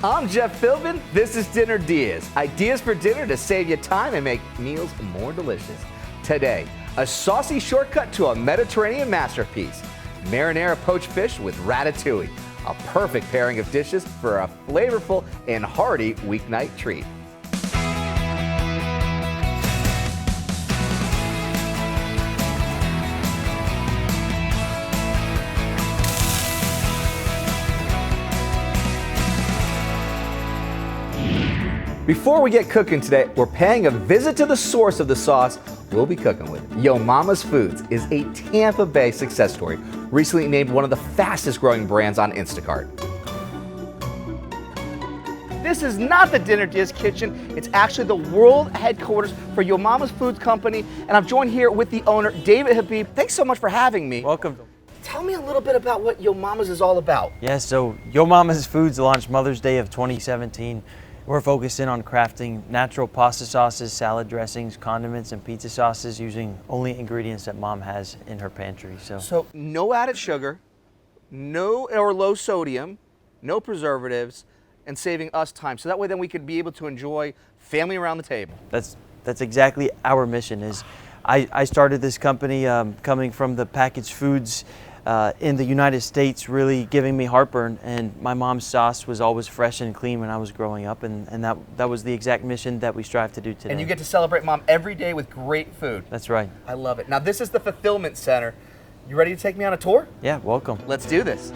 I'm Jeff Philbin. This is Dinner DeeAs. Ideas for dinner to save you time and make meals more delicious. Today, a saucy shortcut to a Mediterranean masterpiece. Marinara poached fish with ratatouille. A perfect pairing of dishes for a flavorful and hearty weeknight treat. Before we get cooking today, we're paying a visit to the source of the sauce we'll be cooking with. Yo Mama's Foods is a Tampa Bay success story, recently named one of the fastest growing brands on Instacart. This is not the Dinner DeeAs kitchen, it's actually the world headquarters for Yo Mama's Foods Company, and I'm joined here with the owner, David Habib. Thanks so much for having me. Welcome. Tell me a little bit about what Yo Mama's is all about. Yeah, so Yo Mama's Foods launched Mother's Day of 2017. We're focusing on crafting natural pasta sauces, salad dressings, condiments, and pizza sauces using only ingredients that Mom has in her pantry. So no added sugar, no or low sodium, no preservatives, and saving us time. So that way then we could be able to enjoy family around the table. That's exactly our mission. I started this company coming from the packaged foods in the United States, really giving me heartburn, and my mom's sauce was always fresh and clean when I was growing up, and that was the exact mission that we strive to do today. And you get to celebrate Mom every day with great food. That's right. I love it. Now this is the fulfillment center. You ready to take me on a tour? Yeah, welcome. Let's do this.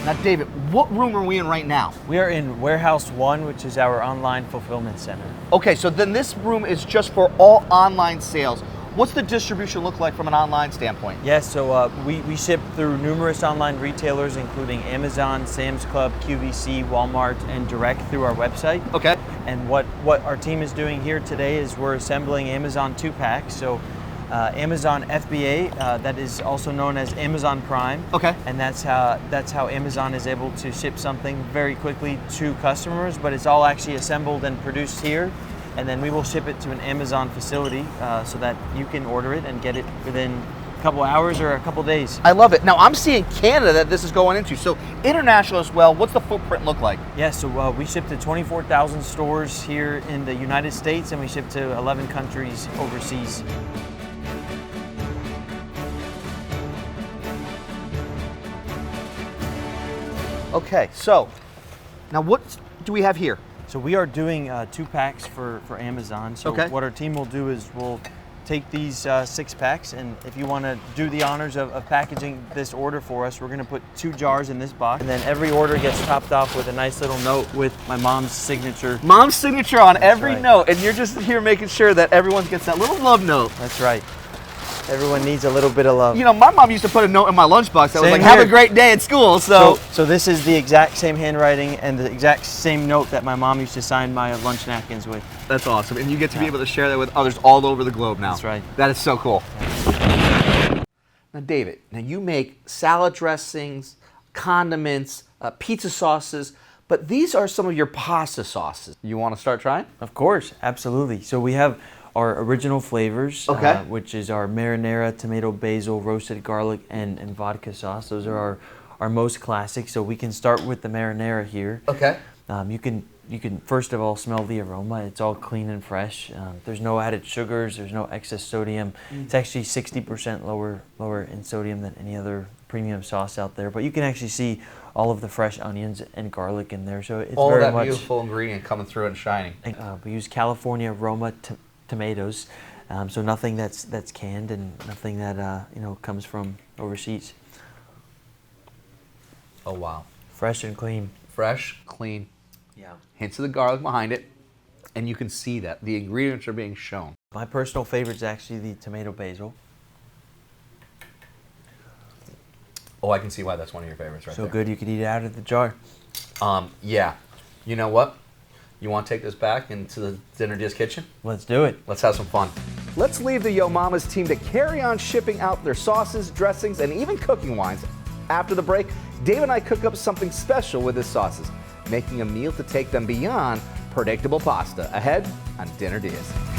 Now David, what room are we in right now? We are in Warehouse 1, which is our online fulfillment center. Okay, so then this room is just for all online sales. What's the distribution look like from an online standpoint? Yes, so we ship through numerous online retailers, including Amazon, Sam's Club, QVC, Walmart, and direct through our website. Okay. And what our team is doing here today is we're assembling Amazon 2-packs. So Amazon FBA, that is also known as Amazon Prime. Okay. And that's how Amazon is able to ship something very quickly to customers, but it's all actually assembled and produced here. And then we will ship it to an Amazon facility so that you can order it and get it within a couple hours or a couple days. I love it. Now I'm seeing Canada that this is going into, so international as well. What's the footprint look like? Yeah, so we ship to 24,000 stores here in the United States, and we ship to 11 countries overseas. Okay, so now what do we have here? So we are doing 2-packs for Amazon. So okay. What our team will do is we'll take these 6-packs, and if you want to do the honors of packaging this order for us, we're going to put 2 jars in this box, and then every order gets topped off with a nice little note with my mom's signature. Mom's signature on every right. note, and you're just here making sure that everyone gets that little love note. That's right. Everyone needs a little bit of love. You know, my mom used to put a note in my lunchbox that was like, Same have here. a great day at school, so this is the exact same handwriting and the exact same note that my mom used to sign my lunch napkins with. That's awesome, and you get to be able to share that with others all over the globe now. That's right. That is so cool. Now David, you make salad dressings, condiments, pizza sauces, but these are some of your pasta sauces. You want to start trying? Of course, absolutely. So we have our original flavors, okay. Which is our marinara, tomato, basil, roasted garlic, and vodka sauce. Those are our most classic. So we can start with the marinara here. Okay. You can first of all smell the aroma. It's all clean and fresh. There's no added sugars. There's no excess sodium. It's actually 60% lower in sodium than any other premium sauce out there. But you can actually see all of the fresh onions and garlic in there. So it's all very that much beautiful ingredient coming through and shining. We use California Roma tomatoes, so nothing that's canned and nothing that comes from overseas. Oh wow! Fresh and clean. Fresh, clean. Yeah. Hints of the garlic behind it, and you can see that the ingredients are being shown. My personal favorite is actually the tomato basil. Oh, I can see why that's one of your favorites right so there. Good you could eat it out of the jar. Yeah. You know what? You want to take this back into the Dinner DeeAs kitchen? Let's do it. Let's have some fun. Let's leave the Yo Mama's team to carry on shipping out their sauces, dressings, and even cooking wines. After the break, Dave and I cook up something special with his sauces, making a meal to take them beyond predictable pasta. Ahead on Dinner DeeAs.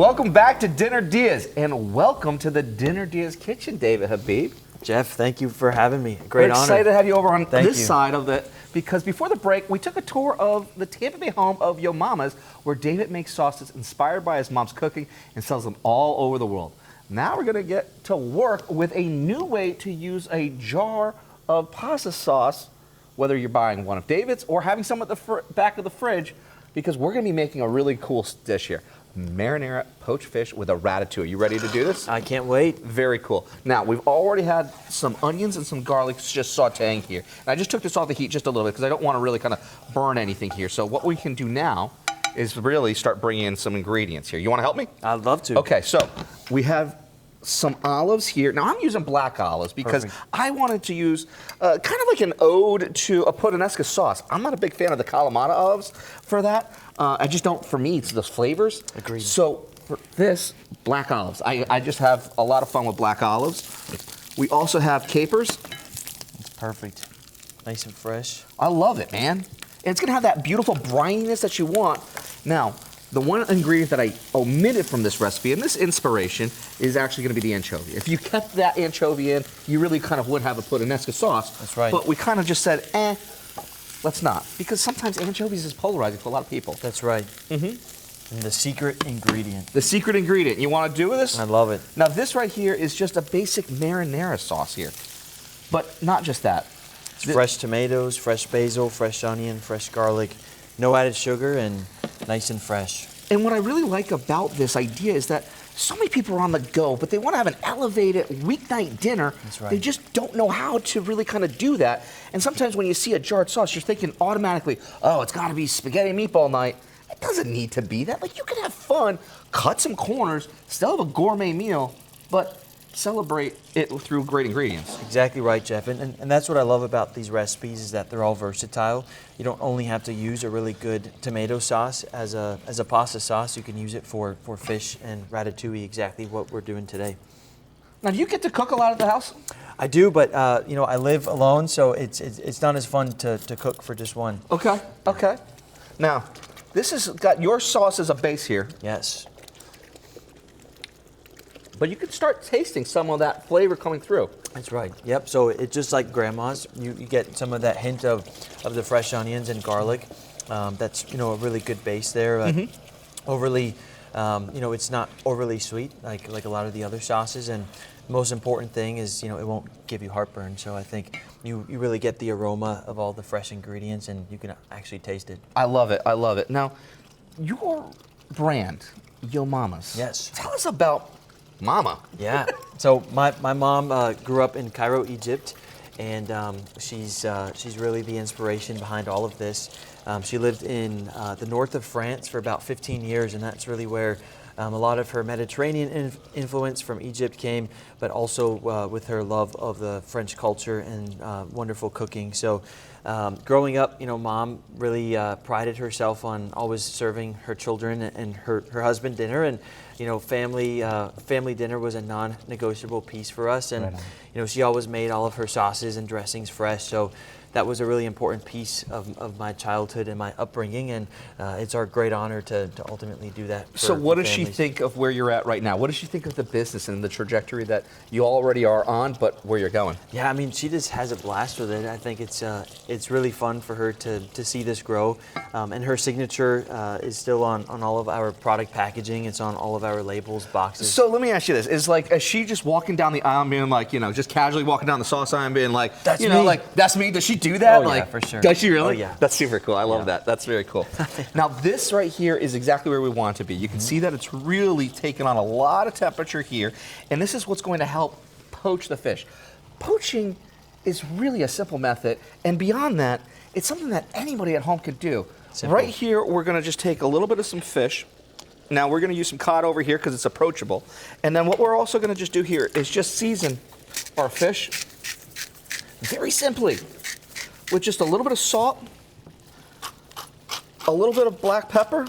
Welcome back to Dinner Diaz, and welcome to the Dinner Diaz kitchen, David Habib. Jeff, thank you for having me. Great We're honor. excited to have you over on this you. side of it, because before the break, we took a tour of the Tampa Bay home of Yo Mama's, where David makes sauces inspired by his mom's cooking and sells them all over the world. Now we're gonna get to work with a new way to use a jar of pasta sauce, whether you're buying one of David's or having some at the back of the fridge, because we're gonna be making a really cool dish here. Marinara poached fish with a ratatouille. You ready to do this? I can't wait. Very cool. Now, we've already had some onions and some garlic just sauteing here. And I just took this off the heat just a little bit because I don't want to really kind of burn anything here. So what we can do now is really start bringing in some ingredients here. You want to help me? I'd love to. Okay, so we have some olives here. Now, I'm using black olives because I wanted to use kind of like an ode to a puttanesca sauce. I'm not a big fan of the Kalamata olives for that. I just don't, for me, it's those flavors. Agreed. So for this, black olives. I just have a lot of fun with black olives. We also have capers. It's perfect. Nice and fresh. I love it, man. And it's gonna have that beautiful brininess that you want. Now, the one ingredient that I omitted from this recipe, and this inspiration, is actually gonna be the anchovy. If you kept that anchovy in, you really kind of would have a puttanesca sauce. That's right. But we kind of just said, let's not. Because sometimes anchovies is polarizing for a lot of people. That's right. Mm-hmm. And the secret ingredient. The secret ingredient. You wanna do with this? I love it. Now this right here is just a basic marinara sauce here. But not just that. It's fresh tomatoes, fresh basil, fresh onion, fresh garlic, no added sugar, and nice and fresh. And what I really like about this idea is that so many people are on the go, but they want to have an elevated weeknight dinner. That's right. They just don't know how to really kind of do that. And sometimes when you see a jarred sauce, you're thinking automatically, oh, it's got to be spaghetti and meatball night. It doesn't need to be that. Like, you can have fun, cut some corners, still have a gourmet meal, but celebrate it through great ingredients. Exactly right, Jeff. And that's what I love about these recipes, is that they're all versatile. You don't only have to use a really good tomato sauce as a pasta sauce. You can use it for fish and ratatouille, exactly what we're doing today. Now, do you get to cook a lot at the house? I do, but you know, I live alone, so it's not as fun to cook for just one. Okay, okay. Now, this has got your sauce as a base here. Yes. But you can start tasting some of that flavor coming through. That's right. Yep. So it's just like grandma's. You get some of that hint of the fresh onions and garlic. That's, you know, a really good base there. Overly, you know, it's not overly sweet like a lot of the other sauces. And the most important thing is, you know, it won't give you heartburn. So I think you really get the aroma of all the fresh ingredients, and you can actually taste it. I love it. I love it. Now, your brand, Yo Mama's. Yes. Tell us about Mama. Yeah. So my mom grew up in Cairo, Egypt, and she's really the inspiration behind all of this. She lived in the north of France for about 15 years, and that's really where a lot of her Mediterranean influence from Egypt came, but also with her love of the French culture and wonderful cooking. So growing up, you know, Mom really prided herself on always serving her children and her husband dinner, and you know, family dinner was a non-negotiable piece for us. And you know, she always made all of her sauces and dressings fresh. So that was a really important piece of my childhood and my upbringing, and it's our great honor to ultimately do that. So what does she think of where you're at right now? What does she think of the business and the trajectory that you already are on, but where you're going? Yeah, I mean, she just has a blast with it. I think it's really fun for her to see this grow, and her signature is still on all of our product packaging. It's on all of our labels, boxes. So let me ask you this: is she just walking down the aisle and being like, you know, just casually walking down the sauce aisle and being like, that's you know, me. like, that's me? Does she do that? Oh, like, yeah, for sure. Does she really? Oh, yeah. That's super cool. I love that. That's very cool. Now, this right here is exactly where we want it to be. You can see that it's really taken on a lot of temperature here, and this is what's going to help poach the fish. Poaching is really a simple method, and beyond that, it's something that anybody at home could do. Simple. Right here, we're going to just take a little bit of some fish. Now, we're going to use some cod over here because it's approachable. And then what we're also going to just do here is just season our fish very simply with just a little bit of salt, a little bit of black pepper, and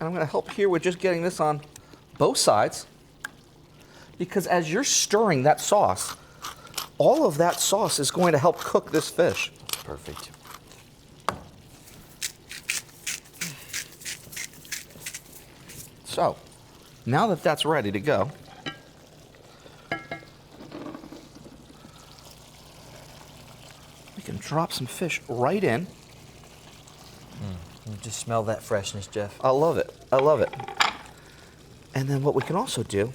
I'm going to help here with just getting this on both sides, because as you're stirring that sauce, all of that sauce is going to help cook this fish. Perfect. So, now that that's ready to go, we can drop some fish right in. You just smell that freshness, Jeff. I love it. I love it. And then what we can also do,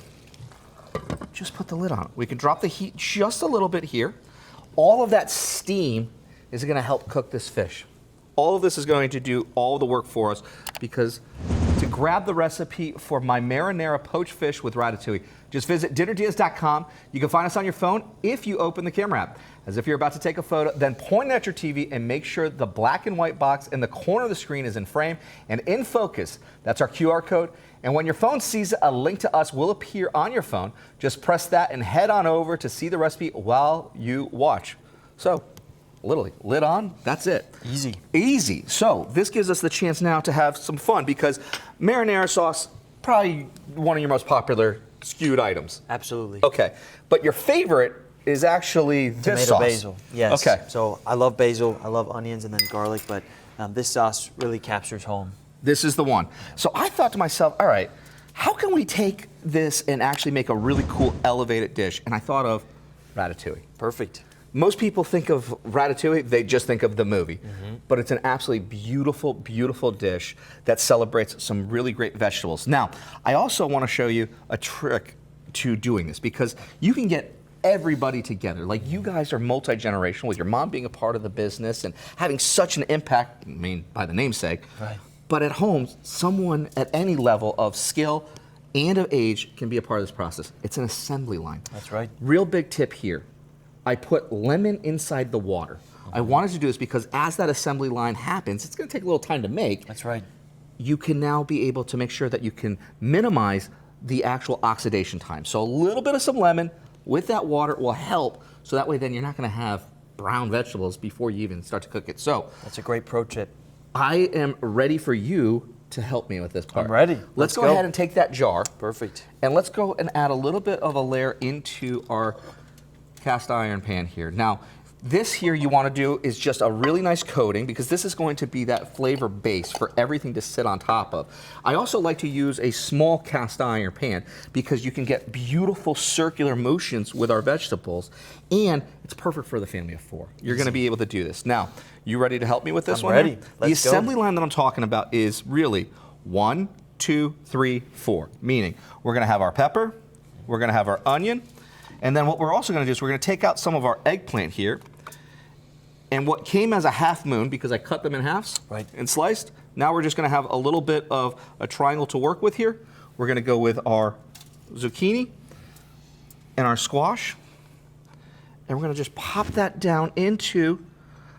just put the lid on. We can drop the heat just a little bit here. All of that steam is going to help cook this fish. All of this is going to do all the work for us, because to grab the recipe for my marinara poached fish with ratatouille, just visit dinnerdeas.com. You can find us on your phone if you open the camera app. As if you're about to take a photo, then point it at your TV and make sure the black and white box in the corner of the screen is in frame and in focus. That's our QR code. And when your phone sees it, a link to us will appear on your phone. Just press that and head on over to see the recipe while you watch. So, literally, lid on, that's it. Easy. Easy. So, this gives us the chance now to have some fun, because marinara sauce, probably one of your most popular skewed items. Absolutely. Okay, but your favorite is actually this sauce. Tomato basil, yes. Okay. So I love basil, I love onions and then garlic, but this sauce really captures home. This is the one. So I thought to myself, all right, how can we take this and actually make a really cool elevated dish? And I thought of ratatouille. Perfect. Most people think of ratatouille, they just think of the movie. But it's an absolutely beautiful, beautiful dish that celebrates some really great vegetables. Now, I also want to show you a trick to doing this, because you can get everybody together. Like, you guys are multi-generational, with your mom being a part of the business and having such an impact, I mean, by the namesake. Right. But at home, someone at any level of skill and of age can be a part of this process. It's an assembly line. That's right. Real big tip here. I put lemon inside the water. I wanted to do this because as that assembly line happens, it's going to take a little time to make. That's right. You can now be able to make sure that you can minimize the actual oxidation time. So a little bit of some lemon with that water will help, so that way then you're not going to have brown vegetables before you even start to cook it. So That's a great pro tip. I am ready for you to help me with this part. I'm ready. Let's go ahead and take that jar. Perfect. And let's go and add a little bit of a layer into our cast iron pan here. Now, this here you want to do is just a really nice coating, because this is going to be that flavor base for everything to sit on top of. I also like to use a small cast iron pan, because you can get beautiful circular motions with our vegetables, and it's perfect for the family of 4. You're going to be able to do this. Now, you ready to help me with this I'm one? ready. Here? Let's the assembly line that I'm talking about is really 1, 2, 3, 4. Meaning, we're going to have our pepper, we're going to have our onion, and then what we're also going to do is we're going to take out some of our eggplant here. And what came as a half moon, because I cut them in halves and sliced, now we're just going to have a little bit of a triangle to work with here. We're going to go with our zucchini and our squash. And we're going to just pop that down into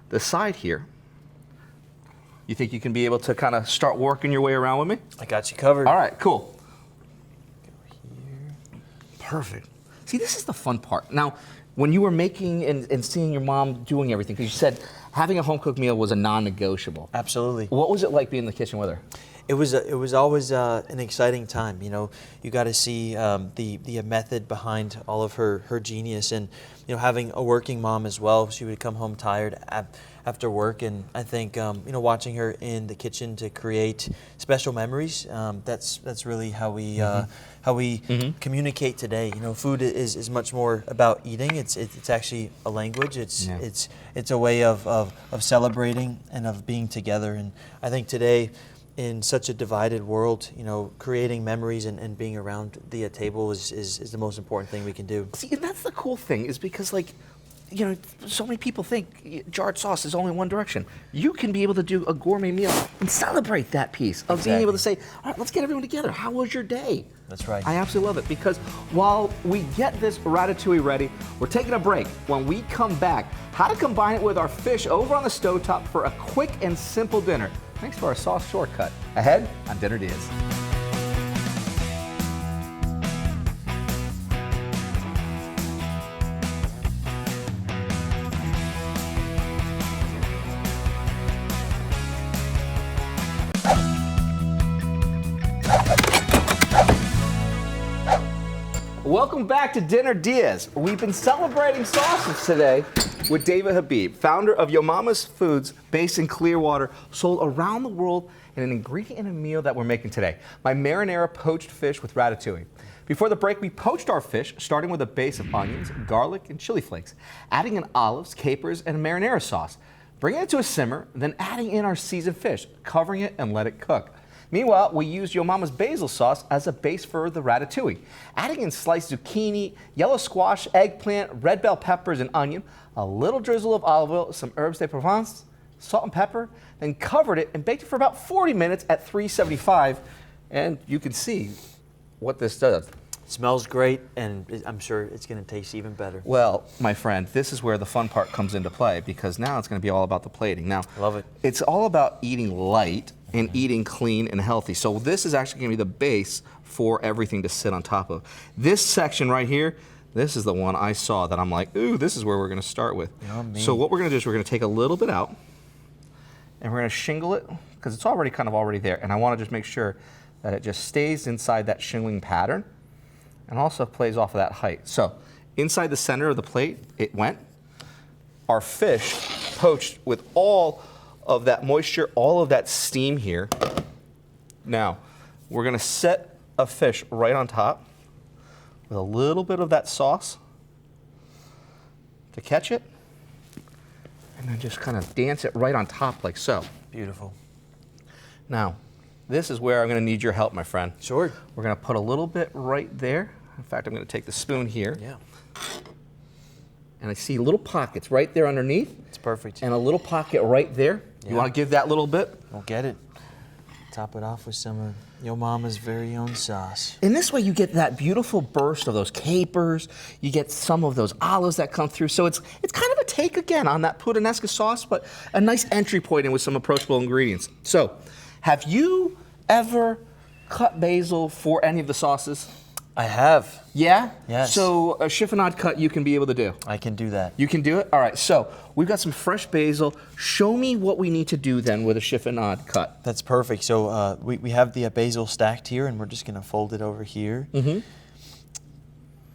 the side here. You think you can be able to kind of start working your way around with me? I got you covered. All right, cool. Go here. Perfect. See, this is the fun part. Now, when you were making and seeing your mom doing everything, because you said having a home-cooked meal was a non-negotiable. Absolutely. What was it like being in the kitchen with her? It was always an exciting time. You know, you got to see the method behind all of her genius, and having a working mom as well. She would come home tired after work, and I think watching her in the kitchen to create special memories. That's really how we communicate today. Food is much more about eating. It's actually a language. It's a way of celebrating and of being together. And I think today, in such a divided world, creating memories and being around the table is the most important thing we can do. See, and that's the cool thing, is because, like, so many people think jarred sauce is only one direction. You can be able to do a gourmet meal and celebrate that piece of being able to say, all right, let's get everyone together. How was your day? That's right. I absolutely love it, because while we get this ratatouille ready, we're taking a break. When we come back, how to combine it with our fish over on the stovetop for a quick and simple dinner, thanks to our sauce shortcut. Ahead on Dinner Deas. Welcome back to Dinner Deas. We've been celebrating sauces today, with David Habib, founder of Yo Mama's Foods, based in Clearwater, sold around the world, and an ingredient in a meal that we're making today, my marinara poached fish with ratatouille. Before the break, we poached our fish, starting with a base of onions, garlic, and chili flakes, adding in olives, capers, and a marinara sauce, bringing it to a simmer, then adding in our seasoned fish, covering it and let it cook. Meanwhile, we used Yo Mama's basil sauce as a base for the ratatouille, adding in sliced zucchini, yellow squash, eggplant, red bell peppers, and onion, a little drizzle of olive oil, some herbes de Provence, salt and pepper, then covered it and baked it for about 40 minutes at 375, and you can see what this does. It smells great, and I'm sure it's going to taste even better. Well, my friend, this is where the fun part comes into play, because now it's going to be all about the plating. Now, love it. It's all about eating light and eating clean and healthy. So this is actually going to be the base for everything to sit on top of. This section right here, this is the one I saw that I'm like, ooh, this is where we're going to start with. Yummy. So what we're going to do is we're going to take a little bit out, and we're going to shingle it, because it's already kind of already there. And I want to just make sure that it just stays inside that shingling pattern and also plays off of that height. So inside the center of the plate, it went. Our fish poached with all of that moisture, all of that steam here. Now, we're gonna set a fish right on top with a little bit of that sauce to catch it, and then just kind of dance it right on top like so. Beautiful. Now, this is where I'm gonna need your help, my friend. Sure. We're gonna put a little bit right there. In fact, I'm gonna take the spoon here. Yeah. And I see little pockets right there underneath. It's perfect. And a little pocket right there. Yeah. You wanna give that little bit? We'll get it. Top it off with some of Yo Mama's very own sauce. In this way, you get that beautiful burst of those capers. You get some of those olives that come through. So it's kind of a take again on that puttanesca sauce, but a nice entry point in with some approachable ingredients. So, have you ever cut basil for any of the sauces? I have. Yeah? Yes. So a chiffonade cut you can be able to do. I can do that. You can do it? All right, so we've got some fresh basil. Show me what we need to do then with a chiffonade cut. That's perfect. So we have the basil stacked here, and we're just going to fold it over here. Mm-hmm.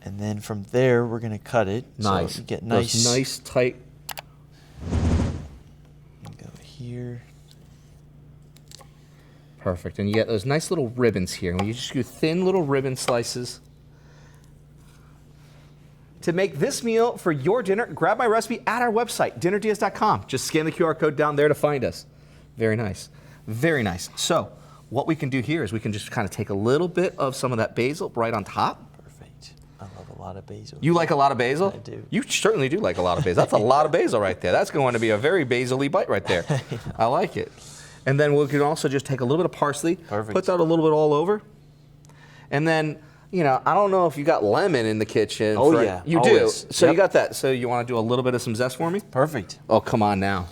And then from there, we're going to cut it. Nice. So you get nice. Those nice, tight. Go here. Perfect. And you get those nice little ribbons here. And you just do thin little ribbon slices. To make this meal for your dinner, grab my recipe at our website, dinnerdeas.com. Just scan the QR code down there to find us. Very nice. Very nice. So what we can do here is we can just kind of take a little bit of some of that basil right on top. Perfect. I love a lot of basil. You like a lot of basil? I do. You certainly do like a lot of basil. That's a lot of basil right there. That's going to be a very basil-y bite right there. Yeah. I like it. And then we can also just take a little bit of parsley. Perfect. Put that a little bit all over. And then, you know, I don't know if you got lemon in the kitchen. Oh, yeah. You Always. do. So Yep. you got that. So you want to do a little bit of some zest for me? Perfect. Oh, come on now.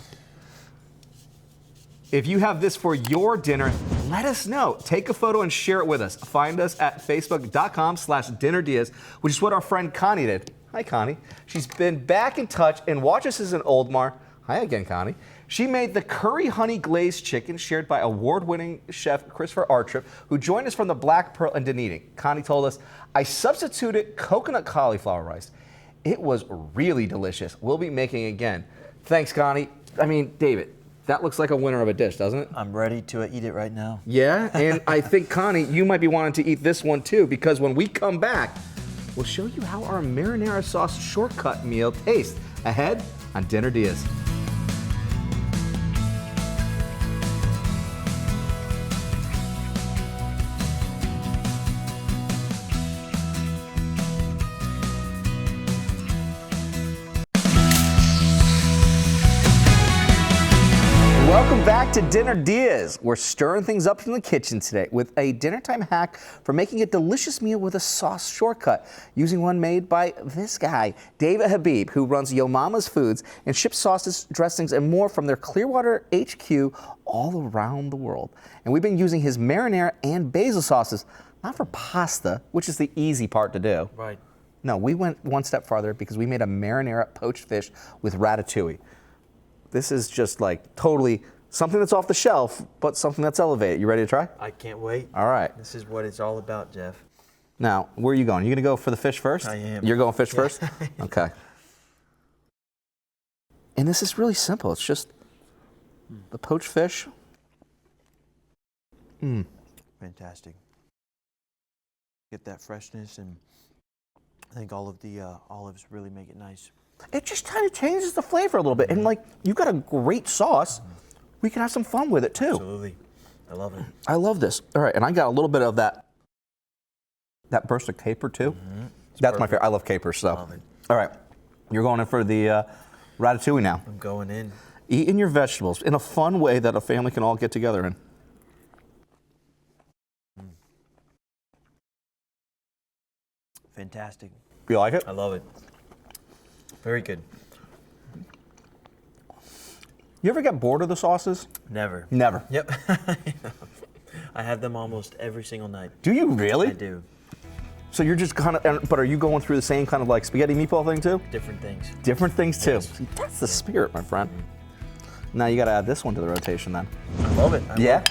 If you have this for your dinner, let us know. Take a photo and share it with us. Find us at facebook.com/dinnerdeas, which is what our friend Connie did. Hi, Connie. She's been back in touch and watches us in Oldmar. Hi again, Connie. She made the curry honey glazed chicken shared by award-winning chef Christopher Artrip, who joined us from the Black Pearl in Dunedin. Connie told us, I substituted coconut cauliflower rice. It was really delicious. We'll be making it again. Thanks, Connie. I mean, David, that looks like a winner of a dish, doesn't it? I'm ready to eat it right now. Yeah, and I think, Connie, you might be wanting to eat this one too, because when we come back, we'll show you how our marinara sauce shortcut meal tastes ahead on Dinner Diaz. Welcome back to Dinner Diaz. We're stirring things up in the kitchen today with a dinner time hack for making a delicious meal with a sauce shortcut, using one made by this guy, David Habib, who runs Yo Mama's Foods and ships sauces, dressings, and more from their Clearwater HQ all around the world. And we've been using his marinara and basil sauces, not for pasta, which is the easy part to do. Right. No, we went one step farther because we made a marinara poached fish with ratatouille. This is just like totally something that's off the shelf, but something that's elevated. You ready to try? I can't wait. All right. This is what it's all about, Jeff. Now, where are you going? You gonna go for the fish first? I am. You're going fish first? Okay. And this is really simple. It's just the poached fish. Fantastic. Get that freshness, and I think all of the olives really make it nice. It just kind of changes the flavor a little bit. And like, you've got a great sauce. We can have some fun with it too. Absolutely. I love it. I love this. All right, and I got a little bit of that burst of caper too. That's my favorite. I love capers, so. Love it. All right, you're going in for the ratatouille now. I'm going in. Eating your vegetables in a fun way that a family can all get together in. Fantastic. You like it? I love it. Very good. You ever get bored of the sauces? Never. Never. Yep. I have them almost every single night. Do you really? I do. So you're just kind of, but are you going through the same kind of like spaghetti meatball thing too? Different things. Different things too. Yes. See, that's the spirit, my friend. Now you got to add this one to the rotation then. I love it. Yeah?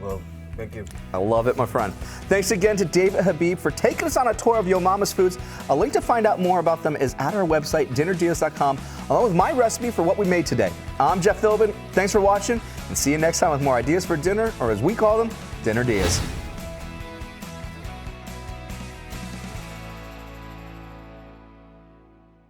Well, thank you. I love it, my friend. Thanks again to David Habib for taking us on a tour of Yo Mama's Foods. A link to find out more about them is at our website, dinnerdeas.com, along with my recipe for what we made today. I'm Jeff Philbin. Thanks for watching, and see you next time with more ideas for dinner, or as we call them, Dinner Deas.